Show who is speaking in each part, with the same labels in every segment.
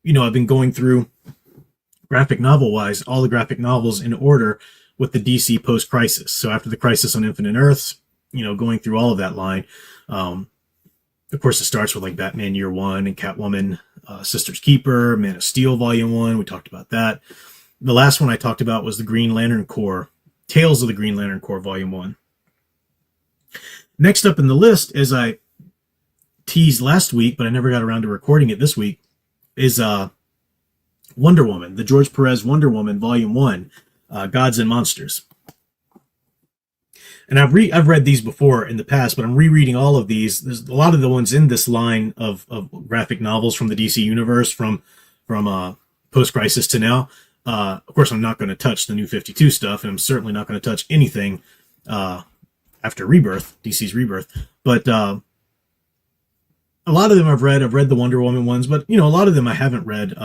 Speaker 1: I've been going through graphic novel wise, all the graphic novels in order with the DC post Crisis. So after the Crisis on Infinite Earths, going through all of that line. Of course, it starts with like Batman Year One and Catwoman, Sister's Keeper, Man of Steel Volume One. We talked about that. The last one I talked about was the Green Lantern Corps, Tales of the Green Lantern Corps Volume One. Next up in the list, as I teased last week, but I never got around to recording it this week, is Wonder Woman, the George Perez Wonder Woman Volume One, Gods and Monsters. And I've read these before in the past, but I'm rereading all of these. There's a lot of the ones in this line of graphic novels from the DC universe, from post Crisis to now. Of course, I'm not going to touch the New 52 stuff, and I'm certainly not going to touch anything after Rebirth, DC's Rebirth. But a lot of them I've read. I've read the Wonder Woman ones, but a lot of them I haven't read.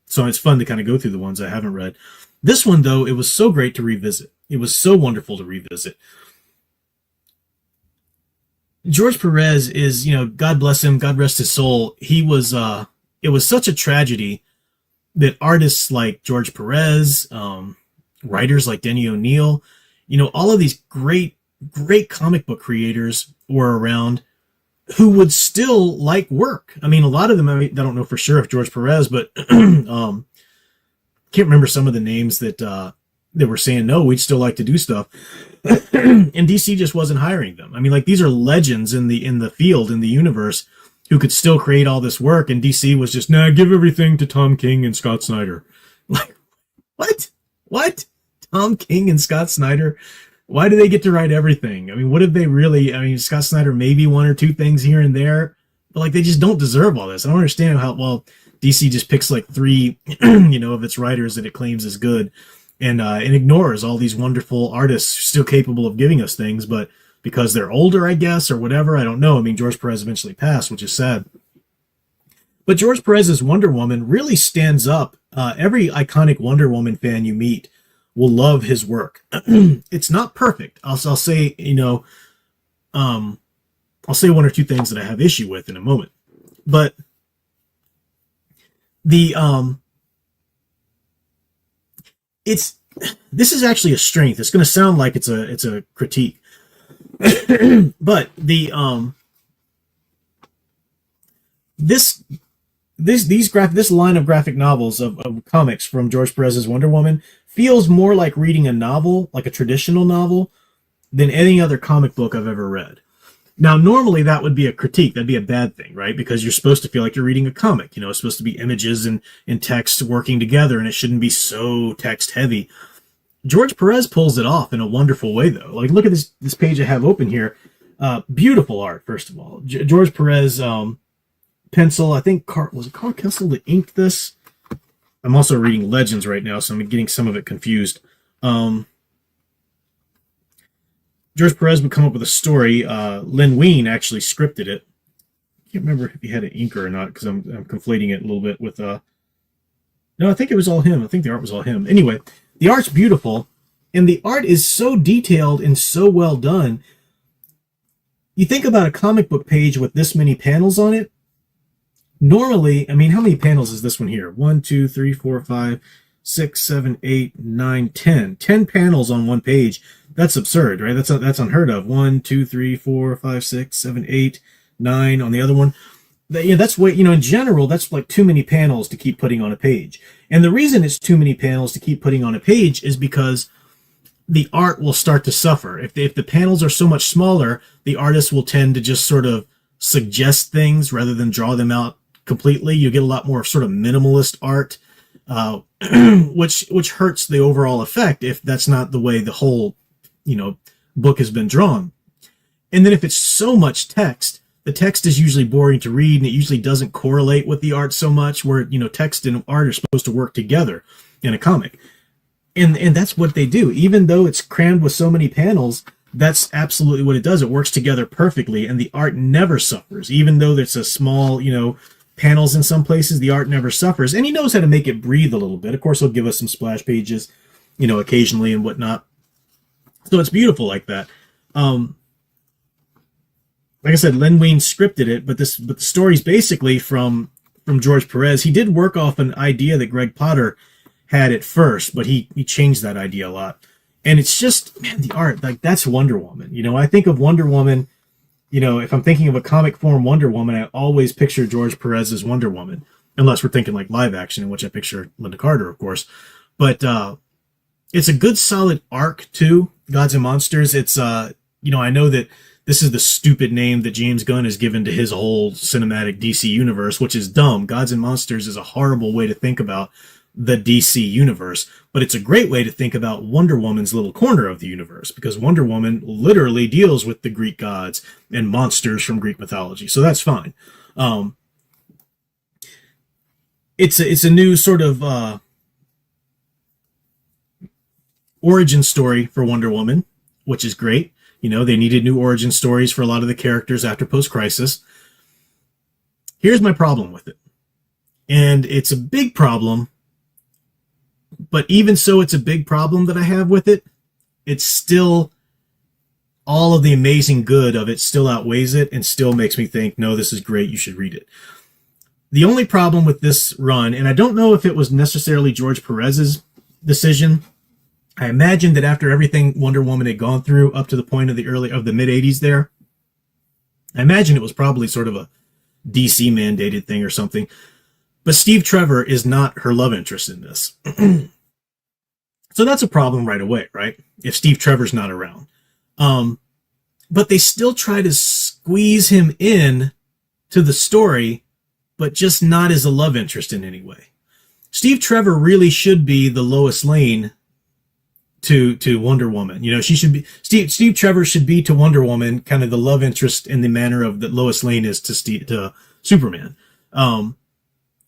Speaker 1: So it's fun to kind of go through the ones I haven't read. This one, though, it was so great to revisit. It was so wonderful to revisit. George Perez is, God bless him, God rest his soul. He was, it was such a tragedy that artists like George Perez, writers like Denny O'Neil, all of these great comic book creators were around who would still like work. I mean, a lot of them, I don't know for sure if George Perez, but can't remember some of the names that were saying, no, we'd still like to do stuff. And DC just wasn't hiring them. I mean, like, these are legends in the field, in the universe, who could still create all this work, and DC was just, nah, give everything to Tom King and Scott Snyder. Like, what? Tom King and Scott Snyder? Why do they get to write everything? I mean, what have they really... I mean, Scott Snyder, maybe one or two things here and there, but, like, they just don't deserve all this. I don't understand how, well, DC just picks, like, three, of its writers that it claims is good, and ignores all these wonderful artists still capable of giving us things, but because they're older, I guess, or whatever, I don't know. I mean, George Perez eventually passed, which is sad. But George Perez's Wonder Woman really stands up. Every iconic Wonder Woman fan you meet will love his work. It's not perfect. I'll say, I'll say one or two things that I have issue with in a moment. But this is actually a strength. It's going to sound like it's a critique, but this line of graphic novels of comics from George Perez's Wonder Woman feels more like reading a novel, like a traditional novel, than any other comic book I've ever read. Now, normally that would be a critique. That'd be a bad thing, right? Because you're supposed to feel like you're reading a comic. It's supposed to be images and text working together, and it shouldn't be so text heavy. George Perez pulls it off in a wonderful way, though. Like, look at this page I have open here. Beautiful art, first of all. George Perez pencil. I think was it Carl Kessel that inked this? I'm also reading Legends right now, so I'm getting some of it confused. George Perez would come up with a story. Len Wein actually scripted it. I can't remember if he had an inker or not, because I'm conflating it a little bit with... No, I think it was all him. I think the art was all him. Anyway, the art's beautiful, and the art is so detailed and so well done. You think about a comic book page with this many panels on it. Normally, I mean, how many panels is this one here? 1, 2, 3, 4, 5, 6, 7, 8, 9, 10. 10 panels on one page. That's absurd, right? That's unheard of. 1, 2, 3, 4, 5, 6, 7, 8, 9 on the other one. That's way, in general, that's like too many panels to keep putting on a page. And the reason it's too many panels to keep putting on a page is because the art will start to suffer. If the panels are so much smaller, the artist will tend to just sort of suggest things rather than draw them out completely. You get a lot more sort of minimalist art, which hurts the overall effect if that's not the way the whole book has been drawn. And then if it's so much text, the text is usually boring to read, and it usually doesn't correlate with the art so much, where text and art are supposed to work together in a comic. And that's what they do. Even though it's crammed with so many panels, that's absolutely what it does. It works together perfectly, and the art never suffers. Even though it's a small, panels in some places, the art never suffers. And he knows how to make it breathe a little bit. Of course, he'll give us some splash pages, occasionally and whatnot. So it's beautiful like that. Like I said, Len Wein scripted it, but the story's basically from from George Perez. He did work off an idea that Greg Potter had at first, but he changed that idea a lot. And it's just, man, the art, like, that's Wonder Woman. You know, I think of Wonder Woman, you know, if I'm thinking of a comic form Wonder Woman, I always picture George Perez as Wonder Woman, unless we're thinking like live action, in which I picture Linda Carter, of course. But it's a good, solid arc too. Gods and Monsters. It's you know, I know that this is the stupid name that James Gunn has given to his whole cinematic DC universe, which is dumb. Gods and Monsters is a horrible way to think about the DC universe, but it's a great way to think about Wonder Woman's little corner of the universe, because Wonder Woman literally deals with the Greek gods and monsters from Greek mythology. So that's fine. It's a new sort of origin story for Wonder Woman, which is great. You know, they needed new origin stories for a lot of the characters after Post-Crisis. Here's my problem with it. And it's a big problem, but even so, it's a big problem that I have with it. It's still, all of the amazing good of it still outweighs it and still makes me think, no, this is great, you should read it. The only problem with this run, and I don't know if it was necessarily George Perez's decision. I imagine that after everything Wonder Woman had gone through up to the point of the mid 80s there, I imagine it was probably sort of a DC mandated thing or something. But Steve Trevor is not her love interest in this. So that's a problem right away, right? If Steve Trevor's not around. But they still try to squeeze him in to the story, but just not as a love interest in any way. Steve Trevor really should be the Lois Lane to Wonder Woman. You know, she should be, Steve Trevor should be to Wonder Woman kind of the love interest in the manner of that Lois Lane is to Superman.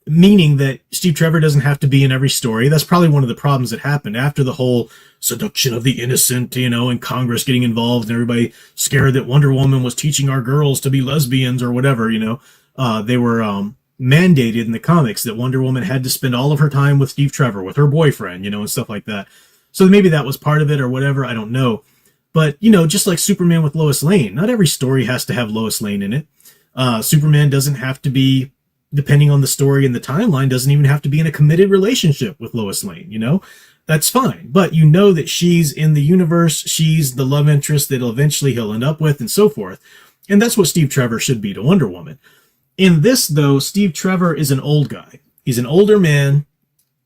Speaker 1: Meaning that Steve Trevor doesn't have to be in every story. That's probably one of the problems that happened after the whole seduction of the innocent, you know, and Congress getting involved and everybody scared that Wonder Woman was teaching our girls to be lesbians or whatever, you know. They were mandated in the comics that Wonder Woman had to spend all of her time with Steve Trevor, with her boyfriend, you know, and stuff like that. So maybe that was part of it or whatever, I don't know. But, you know, just like Superman with Lois Lane, not every story has to have Lois Lane in it. Superman doesn't have to be, depending on the story and the timeline, doesn't even have to be in a committed relationship with Lois Lane, you know? That's fine. But you know that she's in the universe, she's the love interest that eventually he'll end up with, and so forth. And that's what Steve Trevor should be to Wonder Woman. In this, though, Steve Trevor is an old guy. He's an older man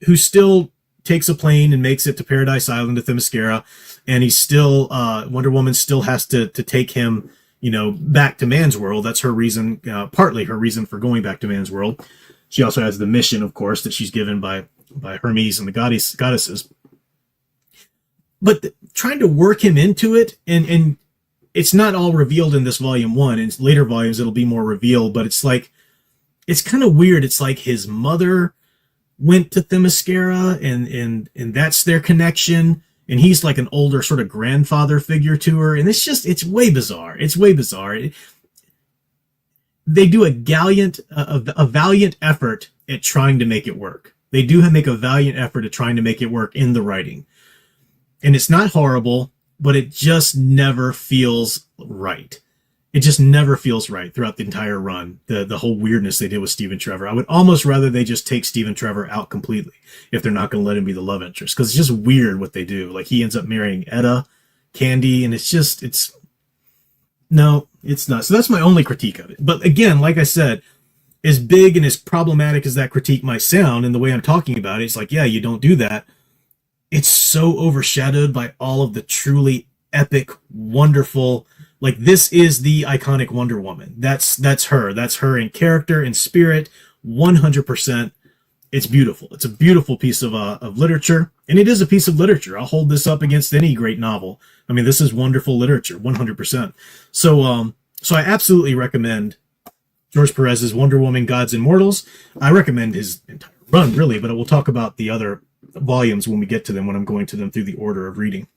Speaker 1: who still takes a plane and makes it to Paradise Island to Themyscira, and he's still, Wonder Woman still has to take him, you know, back to man's world. That's her reason, partly her reason for going back to man's world. She also has the mission, of course, that she's given by Hermes and the goddesses. But trying to work him into it, and it's not all revealed in this volume 1. In later volumes, it'll be more revealed, but it's like, it's kind of weird. It's like his mother went to Themyscira, and that's their connection. And he's like an older sort of grandfather figure to her. And it's way bizarre. It's way bizarre. They do a valiant effort at trying to make it work. They do make a valiant effort at trying to make it work in the writing. And it's not horrible, but it just never feels right. It just never feels right throughout the entire run. The whole weirdness they did with Stephen Trevor. I would almost rather they just take Stephen Trevor out completely if they're not going to let him be the love interest. Because it's just weird what they do. Like, he ends up marrying Etta Candy, and no, it's not. So that's my only critique of it. But again, like I said, as big and as problematic as that critique might sound, and the way I'm talking about it, it's like, yeah, you don't do that. It's so overshadowed by all of the truly epic, wonderful, like, this is the iconic Wonder Woman. That's her. That's her in character, in spirit, 100%. It's beautiful. It's a beautiful piece of literature, and it is a piece of literature. I'll hold this up against any great novel. I mean, this is wonderful literature, 100%. So I absolutely recommend George Perez's Wonder Woman, Gods and Mortals. I recommend his entire run, really, but we'll talk about the other volumes when we get to them, when I'm going to them through the order of reading.